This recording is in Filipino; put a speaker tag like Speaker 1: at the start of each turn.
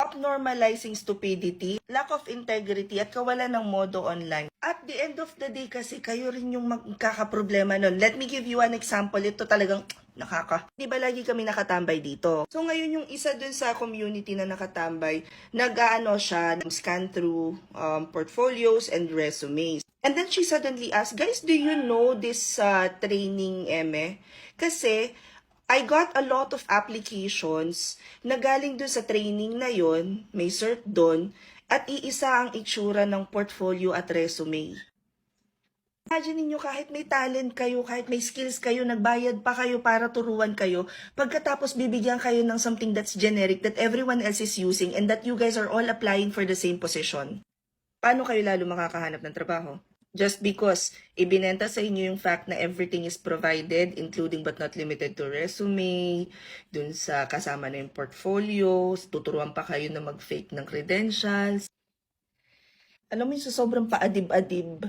Speaker 1: abnormalizing stupidity, lack of integrity, at kawalan ng modo online. At the end of the day kasi, kayo rin yung magkakaproblema nun. Let me give you an example. Ito talagang Di ba lagi kami nakatambay dito? So ngayon yung isa dun sa community na nakatambay, nag-aano siya, scan through portfolios and resumes. And then she suddenly asked, guys, do you know this training, Eme? Kasi I got a lot of applications na galing dun sa training na yon, may cert dun, at iisa ang itsura ng portfolio at resume. Imagine niyo kahit may talent kayo, kahit may skills kayo, nagbayad pa kayo para turuan kayo, pagkatapos bibigyan kayo ng something that's generic that everyone else is using and that you guys are all applying for the same position. Paano kayo lalo makakahanap ng trabaho? Just because ibinenta sa inyo yung fact na everything is provided, including but not limited to resume, dun sa kasama na yung portfolio, tuturuan pa kayo na mag-fake ng credentials. Alam mo yung sobrang paadib-adib